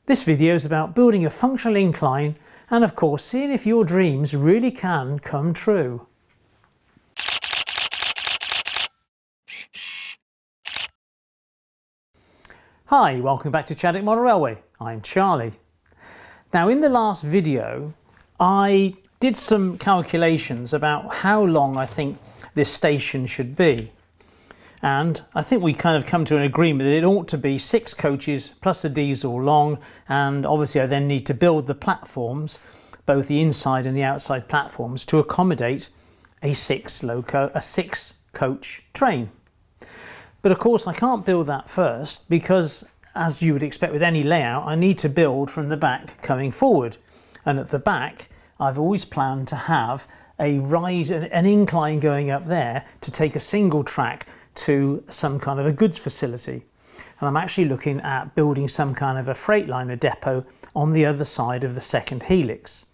This video is about building a functional incline and of course seeing if your dreams really can come true. Hi, welcome back to Chadwick Model Railway. I'm Charlie. Now in the last video I did some calculations about how long I think this station should be. And I think we kind of come to an agreement that it ought to be 6 coaches plus a diesel long, and obviously I then need to build the platforms, both the inside and the outside platforms, to accommodate a 6 coach train. But of course I can't build that first because, as you would expect with any layout, I need to build from the back coming forward. And at the back I've always planned to have a rise, an incline going up there to take a single track to some kind of a goods facility. And I'm actually looking at building some kind of a freightliner depot on the other side of the second helix.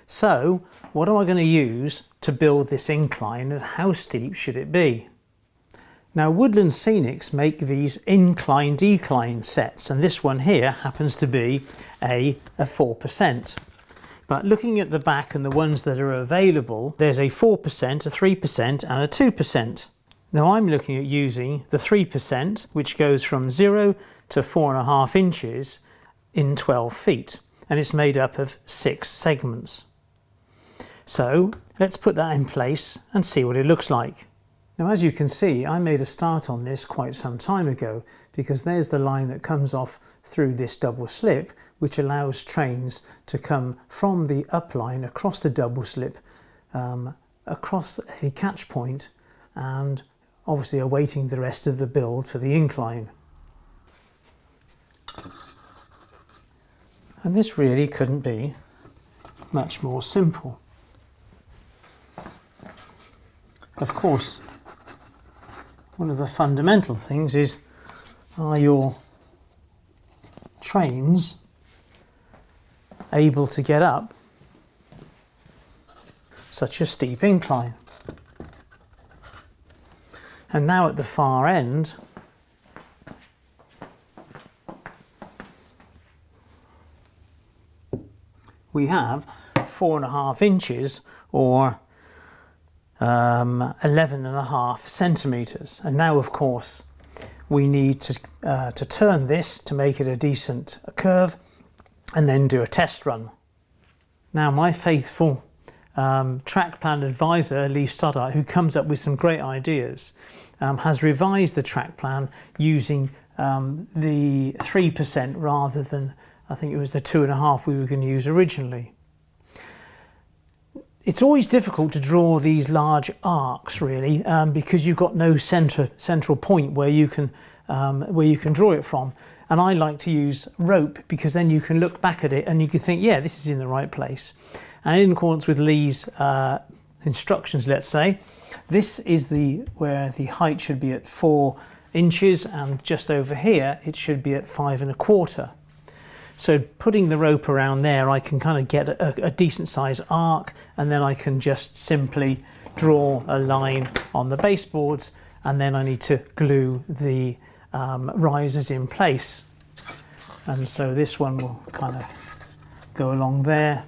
So what am I going to use to build this incline, and how steep should it be? Now Woodland Scenics make these incline-decline sets, and this one here happens to be a 4%. But looking at the back and the ones that are available, there's a 4%, a 3% and a 2%. Now I'm looking at using the 3%, which goes from 0 to 4.5 inches in 12 feet, and it's made up of 6 segments. So let's put that in place and see what it looks like. Now as you can see, I made a start on this quite some time ago, because there's the line that comes off through this double slip, which allows trains to come from the up line across the double slip, across a catch point, and obviously awaiting the rest of the build for the incline. And this really couldn't be much more simple. Of course, one of the fundamental things is, are your trains able to get up such a steep incline? And now at the far end, we have 4.5 inches or 11.5 centimetres. And now of course we need to turn this to make it a decent curve and then do a test run. Now my faithful track plan advisor Lee Stoddart, who comes up with some great ideas, has revised the track plan using the 3% rather than, I think it was the 2.5 we were going to use originally. It's always difficult to draw these large arcs really, because you've got no central point where you can draw it from. And I like to use rope because then you can look back at it and you can think, yeah, this is in the right place. And in accordance with Lee's instructions, let's say, this is where the height should be at 4 inches, and just over here it should be at 5.25. So putting the rope around there, I can kind of get a decent size arc, and then I can just simply draw a line on the baseboards, and then I need to glue the risers in place. And so this one will kind of go along there,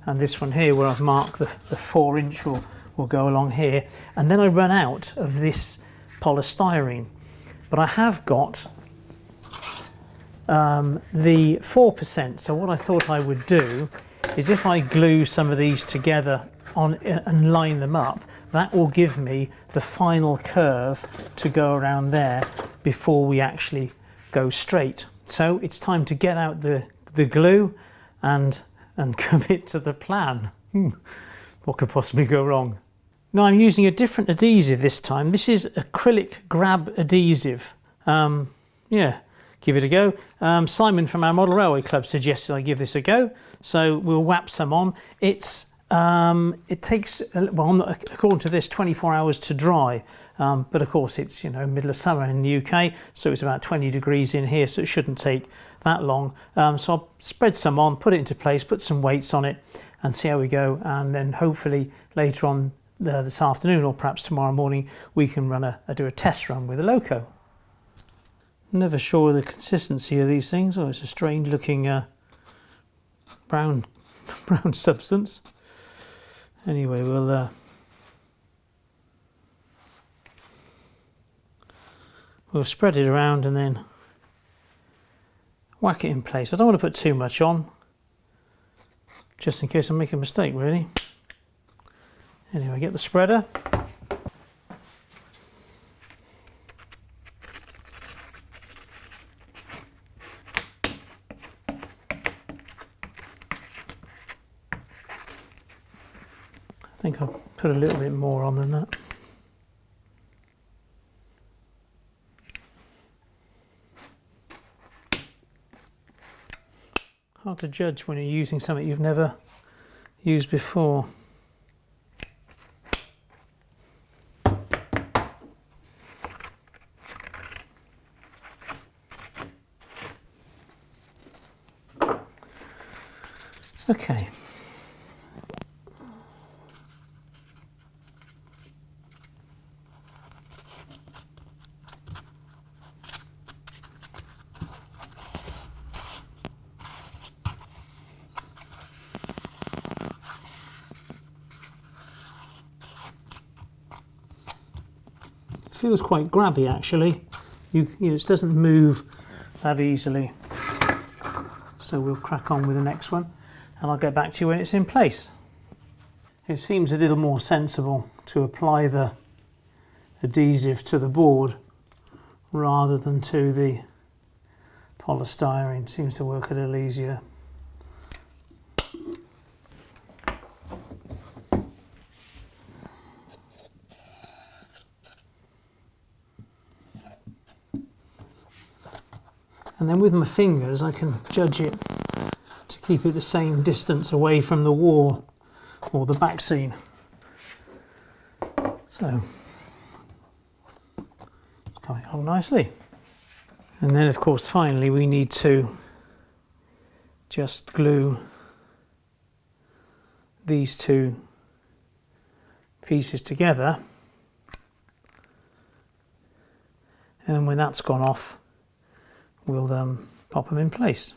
and this one here where I've marked the 4 inch will go along here, and then I run out of this polystyrene. But I have got the 4%, so what I thought I would do is, if I glue some of these together and line them up, that will give me the final curve to go around there before we actually go straight. So it's time to get out the glue and commit to the plan. What could possibly go wrong? Now I'm using a different adhesive this time. This is acrylic grab adhesive. Yeah, give it a go. Simon from our Model Railway Club suggested I give this a go, so we'll whap some on. It takes, well, according to this, 24 hours to dry, but of course it's, you know, middle of summer in the UK, so it's about 20 degrees in here, so it shouldn't take that long. So I'll spread some on, put it into place, put some weights on it and see how we go, and then hopefully later on this afternoon, or perhaps tomorrow morning, we can do a test run with a loco. Never sure of the consistency of these things. Oh, it's a strange looking brown substance. Anyway, we'll spread it around and then whack it in place. I don't want to put too much on, just in case I make a mistake, really. Anyway, get the spreader. I think I'll put a little bit more on than that. Hard to judge when you're using something you've never used before. Okay. Feels quite grabby actually. It doesn't move that easily. So we'll crack on with the next one and I'll get back to you when it's in place. It seems a little more sensible to apply the adhesive to the board rather than to the polystyrene. Seems to work a little easier. And then with my fingers I can judge it to keep it the same distance away from the wall or the back seam. So it's coming along nicely. And then of course finally we need to just glue these two pieces together, and when that's gone off we'll pop them in place.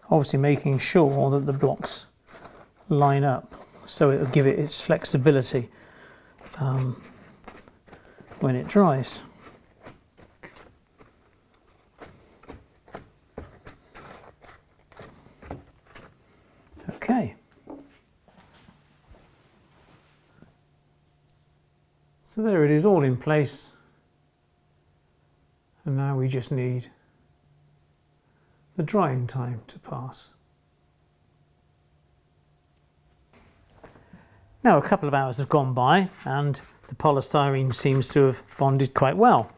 Obviously making sure that the blocks line up so it'll give it its flexibility when it dries. Okay. So there it is, all in place. And now we just need the drying time to pass. Now a couple of hours have gone by and the polystyrene seems to have bonded quite well.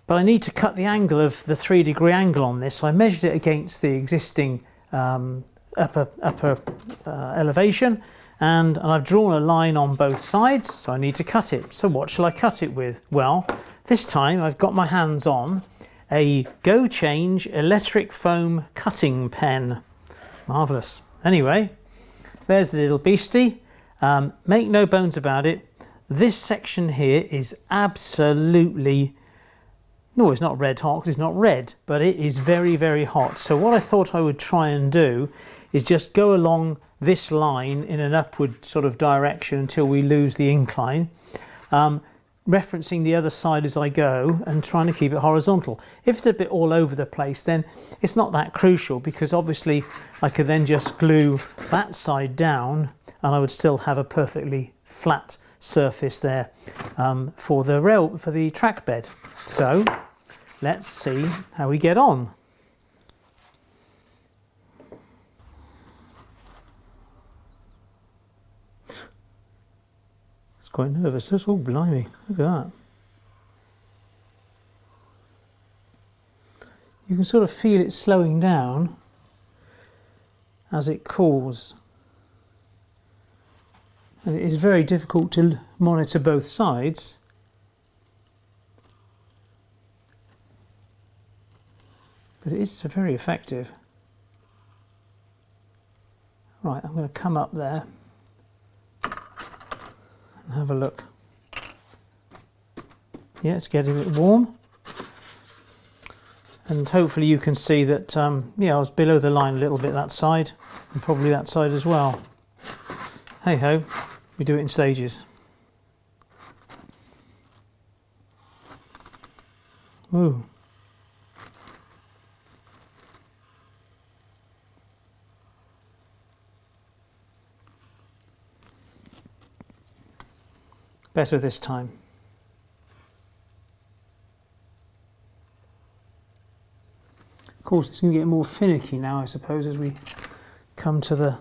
But I need to cut the angle of the 3-degree angle on this, so I measured it against the existing upper elevation, and I've drawn a line on both sides, so I need to cut it. So what shall I cut it with? Well, this time I've got my hands on a Go Change electric foam cutting pen. Marvellous. Anyway, there's the little beastie. Make no bones about it, this section here is absolutely, no, it's not red hot because it's not red, but it is very, very hot. So what I thought I would try and do is just go along this line in an upward sort of direction until we lose the incline. Referencing the other side as I go and trying to keep it horizontal. If it's a bit all over the place, then it's not that crucial, because obviously I could then just glue that side down and I would still have a perfectly flat surface there for the track bed. So let's see how we get on. Quite nervous. That's all blimey. Look at that. You can sort of feel it slowing down, as it cools. And it is very difficult to monitor both sides. But it is very effective. Right, I'm going to come up there and have a look. Yeah, it's getting a bit warm. And hopefully you can see that, yeah, I was below the line a little bit that side, and probably that side as well. Hey ho, we do it in stages. Ooh. Better this time. Of course, it's going to get more finicky now, I suppose, as we come to the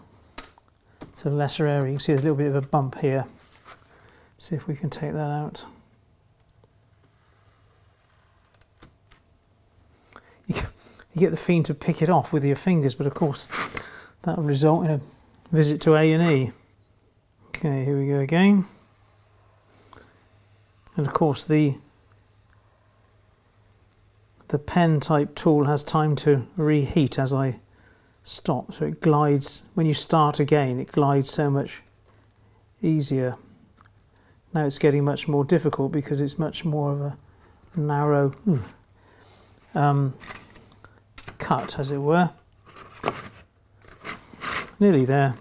lesser area. You can see there's a little bit of a bump here. See if we can take that out. You get the feeling to pick it off with your fingers, but of course that will result in a visit to A&E. Okay, here we go again. And of course the pen type tool has time to reheat as I stop, so it glides. When you start again, it glides so much easier. Now it's getting much more difficult because it's much more of a narrow cut, as it were. Nearly there.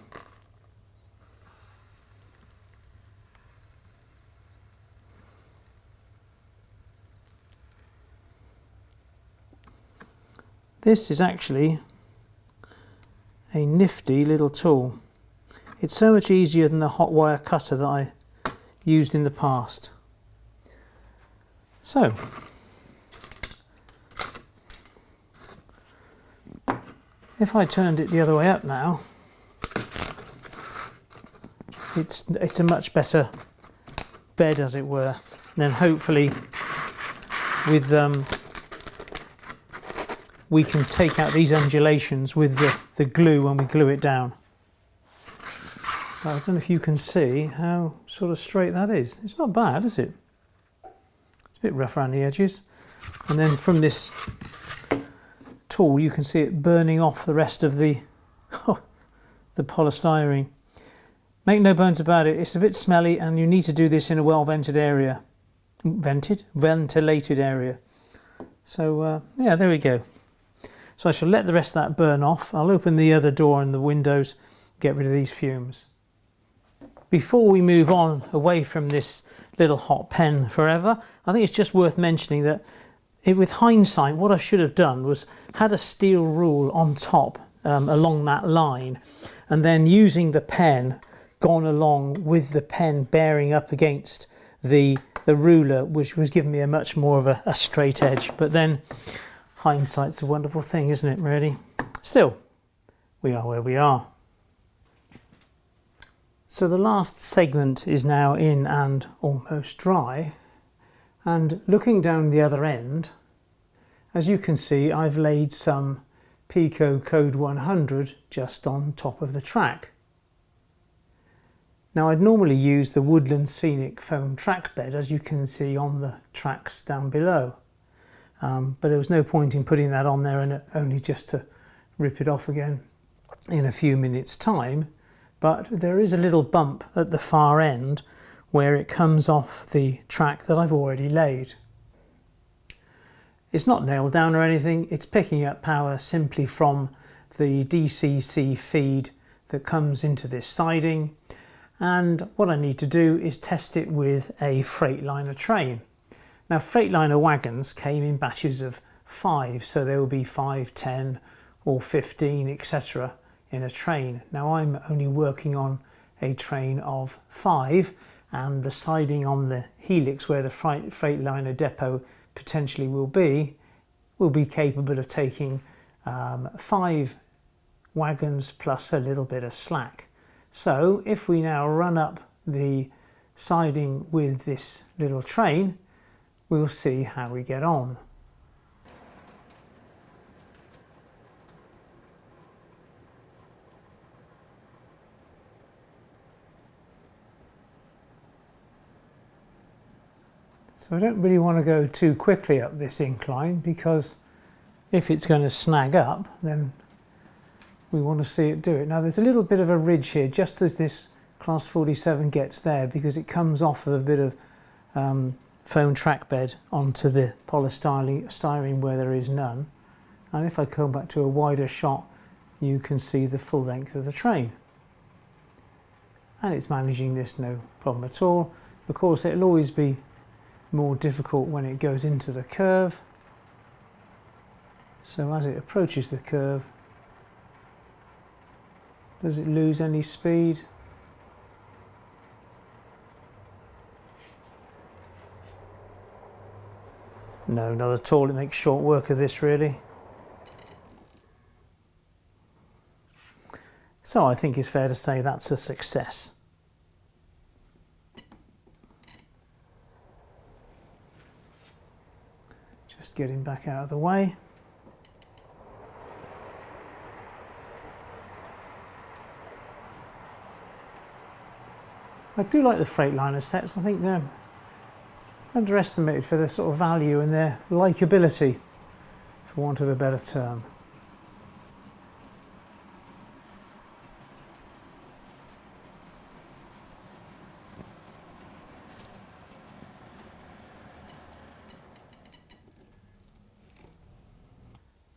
This is actually a nifty little tool. It's so much easier than the hot wire cutter that I used in the past. So, if I turned it the other way up now, it's a much better bed, as it were. And then hopefully with we can take out these undulations with the glue when we glue it down. I don't know if you can see how sort of straight that is. It's not bad, is it? It's a bit rough around the edges. And then from this tool you can see it burning off the rest of the polystyrene. Make no bones about it, it's a bit smelly, and you need to do this in a well-ventilated area. Ventilated area. So yeah, there we go. So I shall let the rest of that burn off. I'll open the other door and the windows, get rid of these fumes. Before we move on away from this little hot pen forever, I think it's just worth mentioning that with hindsight, what I should have done was had a steel rule on top along that line, and then using the pen gone along with the pen bearing up against the ruler, which was giving me a much more of a straight edge. But then hindsight's a wonderful thing, isn't it, really? Still, we are where we are. So the last segment is now in and almost dry, and looking down the other end, as you can see, I've laid some Pico Code 100 just on top of the track. Now I'd normally use the Woodland Scenic foam track bed, as you can see on the tracks down below. But there was no point in putting that on there and only just to rip it off again in a few minutes' time. But there is a little bump at the far end where it comes off the track that I've already laid. It's not nailed down or anything, it's picking up power simply from the DCC feed that comes into this siding, and what I need to do is test it with a Freightliner train. Now Freightliner wagons came in batches of 5, so there will be 5, 10 or 15 etc. in a train. Now I'm only working on a train of 5, and the siding on the helix where the Freightliner depot potentially will be capable of taking 5 wagons plus a little bit of slack. So if we now run up the siding with this little train, we'll see how we get on. So I don't really want to go too quickly up this incline, because if it's going to snag up, then we want to see it do it. Now there's a little bit of a ridge here just as this Class 47 gets there, because it comes off of a bit of foam track bed onto the polystyrene where there is none. And if I come back to a wider shot, you can see the full length of the train. And it's managing this no problem at all. Of course, it'll always be more difficult when it goes into the curve. So as it approaches the curve, does it lose any speed? No, not at all. It makes short work of this, really. So I think it's fair to say that's a success. Just getting back out of the way. I do like the Freightliner sets. I think they're underestimated for their sort of value and their likability, for want of a better term.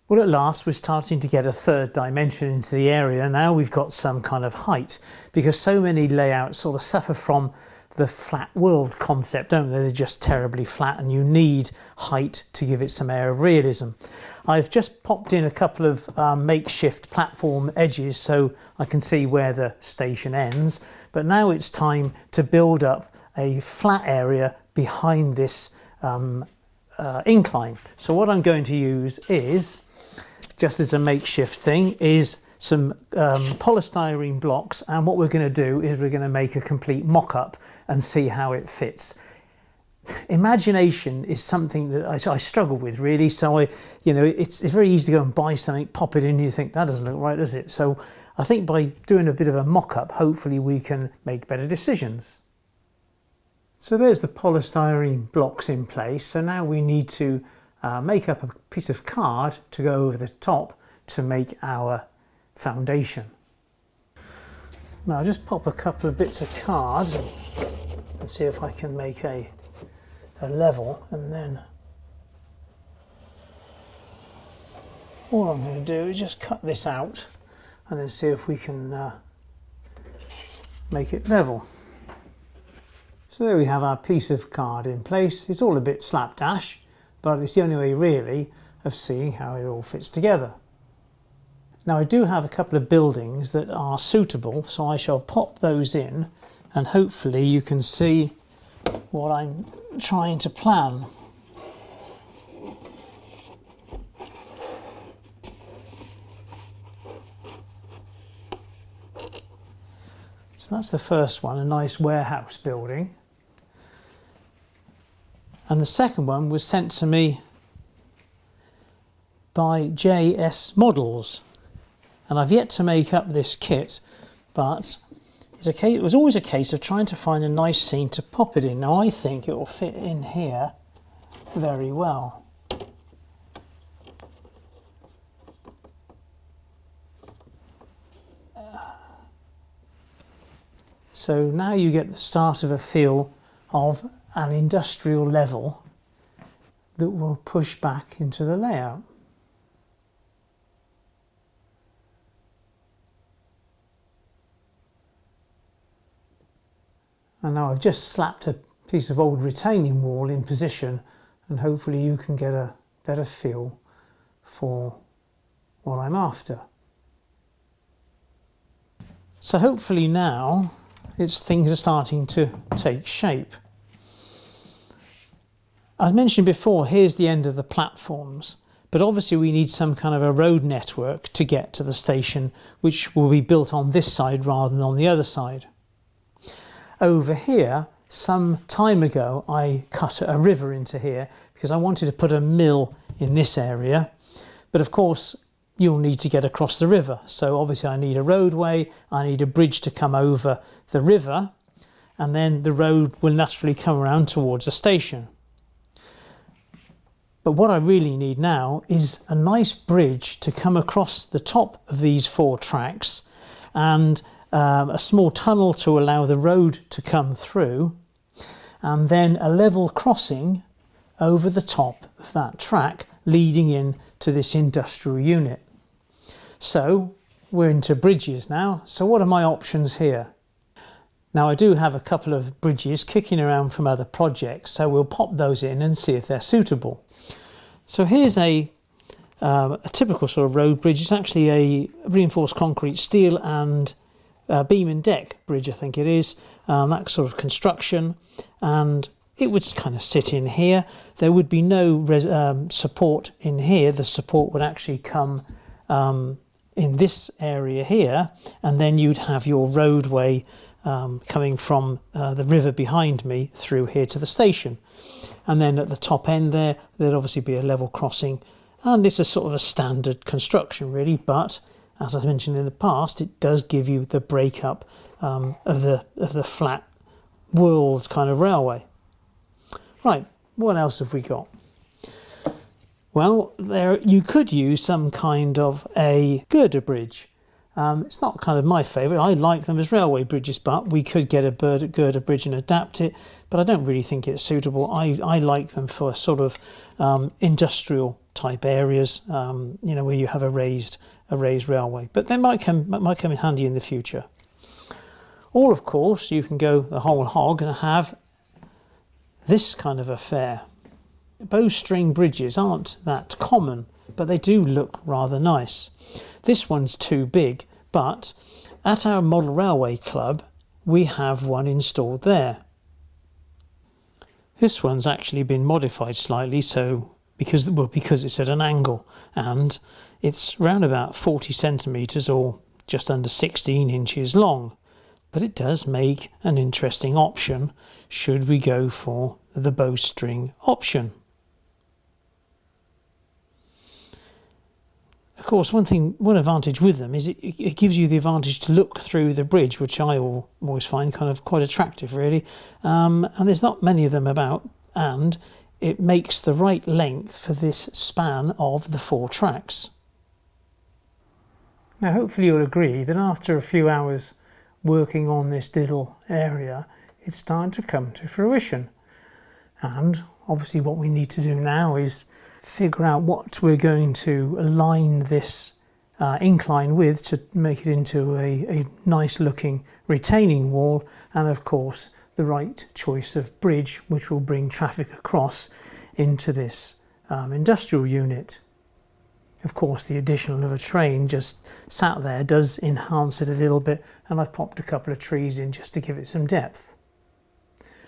Well, at last we're starting to get a third dimension into the area. Now we've got some kind of height, because so many layouts sort of suffer from the flat world concept, don't they? They're just terribly flat, and you need height to give it some air of realism. I've just popped in a couple of makeshift platform edges so I can see where the station ends, but now it's time to build up a flat area behind this incline. So what I'm going to use is, just as a makeshift thing, is some polystyrene blocks, and what we're going to do is we're going to make a complete mock-up and see how it fits. Imagination is something that I struggle with, really. So it's very easy to go and buy something, pop it in, and you think that doesn't look right, does it? So I think by doing a bit of a mock-up, hopefully we can make better decisions. So there's the polystyrene blocks in place. So now we need to make up a piece of card to go over the top to make our foundation. Now I'll just pop a couple of bits of cards and see if I can make a level, and then all I'm going to do is just cut this out and then see if we can make it level. So there we have our piece of card in place. It's all a bit slapdash, but it's the only way really of seeing how it all fits together. Now I do have a couple of buildings that are suitable, so I shall pop those in, and hopefully you can see what I'm trying to plan. So that's the first one, a nice warehouse building. And the second one was sent to me by JS Models. And I've yet to make up this kit, but it was always a case of trying to find a nice scene to pop it in. Now I think it will fit in here very well. So now you get the start of a feel of an industrial level that will push back into the layout. And now I've just slapped a piece of old retaining wall in position, and hopefully you can get a better feel for what I'm after. So hopefully now things are starting to take shape. As mentioned before, here's the end of the platforms, but obviously we need some kind of a road network to get to the station, which will be built on this side rather than on the other side. Over here, some time ago, I cut a river into here because I wanted to put a mill in this area, but of course you'll need to get across the river. So obviously I need a roadway, I need a bridge to come over the river, and then the road will naturally come around towards the station. But what I really need now is a nice bridge to come across the top of these 4 tracks, and a small tunnel to allow the road to come through, and then a level crossing over the top of that track leading in to this industrial unit. So we're into bridges now. So what are my options here? Now I do have a couple of bridges kicking around from other projects, so we'll pop those in and see if they're suitable. So here's a typical sort of road bridge. It's actually a reinforced concrete, steel and beam and deck bridge, I think it is, that sort of construction, and it would kind of sit in here. There would be no support in here. The support would actually come in this area here, and then you'd have your roadway coming from the river behind me through here to the station. And then at the top end there'd obviously be a level crossing, and it's a sort of a standard construction really, but as I mentioned in the past, it does give you the breakup of the flat world kind of railway. Right, what else have we got? Well, you could use some kind of a girder bridge. It's not kind of my favourite. I like them as railway bridges, but we could get a girder bridge and adapt it, but I don't really think it's suitable. I like them for sort of industrial type areas, you know, where you have a raised railway, but they might come in handy in the future. Or of course you can go the whole hog and have this kind of affair. Bowstring bridges aren't that common, but they do look rather nice. This one's too big, but at our model railway club we have one installed there. This one's actually been modified slightly, so because it's at an angle, and it's round about 40 centimetres or just under 16 inches long, but it does make an interesting option should we go for the bowstring option. Of course, one advantage with them is it gives you the advantage to look through the bridge, which I always find kind of quite attractive really, and there's not many of them about, and it makes the right length for this span of the 4 tracks. Now hopefully you'll agree that after a few hours working on this little area, it's starting to come to fruition. And obviously what we need to do now is figure out what we're going to align this incline with to make it into a nice looking retaining wall, and of course the right choice of bridge which will bring traffic across into this industrial unit. Of course the addition of a train just sat there does enhance it a little bit, and I've popped a couple of trees in just to give it some depth.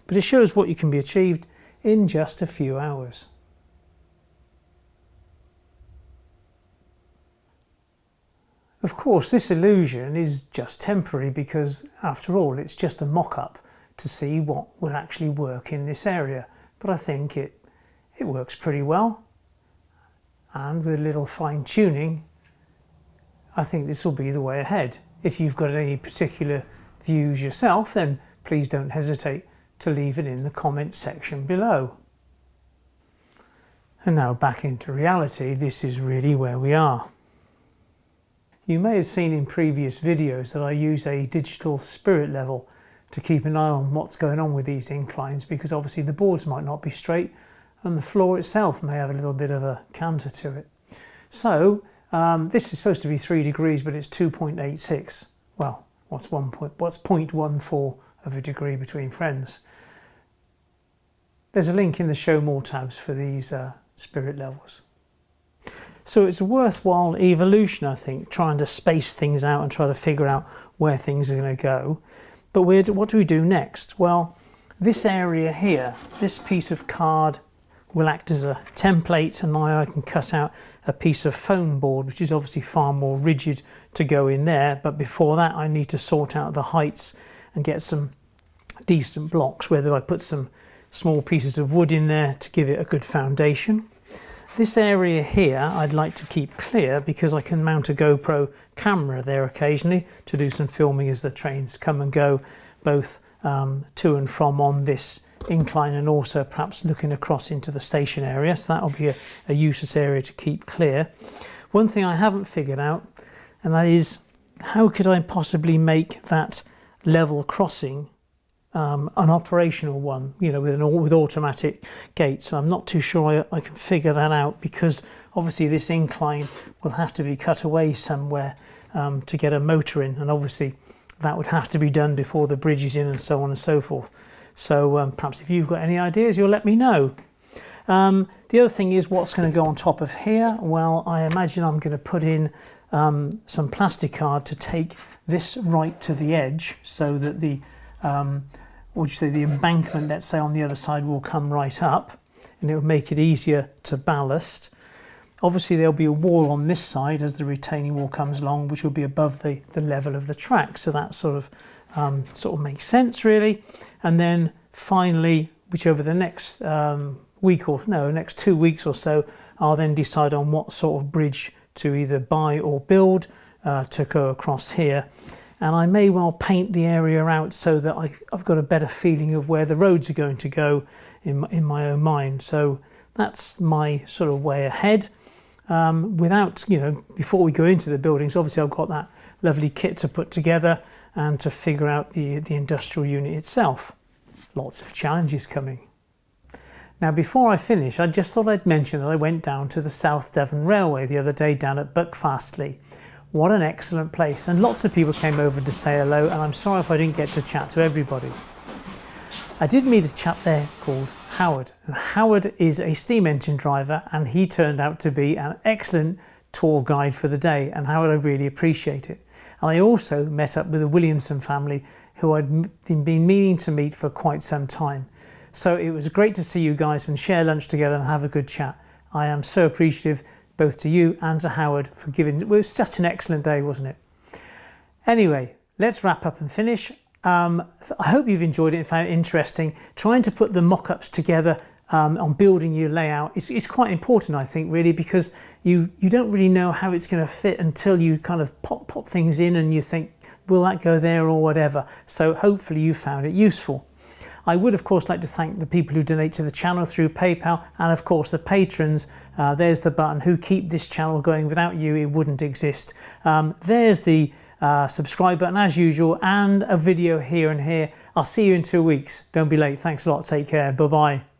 But it shows what you can be achieved in just a few hours. Of course this illusion is just temporary, because after all it's just a mock-up to see what will actually work in this area, but I think it works pretty well, and with a little fine-tuning I think this will be the way ahead. If you've got any particular views yourself, then please don't hesitate to leave it in the comments section below. And now back into reality, this is really where we are. You may have seen in previous videos that I use a digital spirit level to keep an eye on what's going on with these inclines, because obviously the boards might not be straight and the floor itself may have a little bit of a canter to it. So this is supposed to be 3 degrees, but it's 2.86. Well, what's 0.14 of a degree between friends? There's a link in the show more tabs for these spirit levels. So it's a worthwhile evolution, I think, trying to space things out and try to figure out where things are going to go. But what do we do next? Well, this area here, this piece of card will act as a template, and now I can cut out a piece of foam board, which is obviously far more rigid, to go in there. But before that I need to sort out the heights and get some decent blocks, whether I put some small pieces of wood in there to give it a good foundation. This area here I'd like to keep clear, because I can mount a GoPro camera there occasionally to do some filming as the trains come and go, both to and from on this incline and also perhaps looking across into the station area. So that'll be a useless area to keep clear. One thing I haven't figured out, and that is how could I possibly make that level crossing an operational one, you know, with automatic gates. So I'm not too sure I can figure that out, because obviously this incline will have to be cut away somewhere to get a motor in, and obviously that would have to be done before the bridge is in and so on and so forth. So perhaps if you've got any ideas, you'll let me know. The other thing is what's going to go on top of here. Well, I imagine I'm going to put in some plastic card to take this right to the edge, so that the the embankment, let's say, on the other side will come right up, and it will make it easier to ballast. Obviously there'll be a wall on this side as the retaining wall comes along, which will be above the level of the track, so that sort of makes sense really. And then finally, which over the next next 2 weeks or so, I'll then decide on what sort of bridge to either buy or build to go across here. And I may well paint the area out so that I've got a better feeling of where the roads are going to go in my own mind. So that's my sort of way ahead. Before we go into the buildings, obviously I've got that lovely kit to put together and to figure out the industrial unit itself. Lots of challenges coming. Now, before I finish, I just thought I'd mention that I went down to the South Devon Railway the other day down at Buckfastleigh. What an excellent place, and lots of people came over to say hello, and I'm sorry if I didn't get to chat to everybody. I did meet a chap there called Howard, and Howard is a steam engine driver, and he turned out to be an excellent tour guide for the day, and Howard, I really appreciate it. And I also met up with the Williamson family, who I'd been meaning to meet for quite some time. So it was great to see you guys and share lunch together and have a good chat. I am so appreciative both to you and to Howard for giving. It was such an excellent day, wasn't it? Anyway, let's wrap up and finish. I hope you've enjoyed it and found it interesting. Trying to put the mock-ups together on building your layout is quite important, I think, really, because you don't really know how it's going to fit until you kind of pop things in and you think, will that go there or whatever. So hopefully you found it useful. I would of course like to thank the people who donate to the channel through PayPal, and of course the patrons, there's the button, who keep this channel going. Without you it wouldn't exist. There's the subscribe button as usual, and a video here and here. I'll see you in 2 weeks. Don't be late. Thanks a lot. Take care. Bye bye.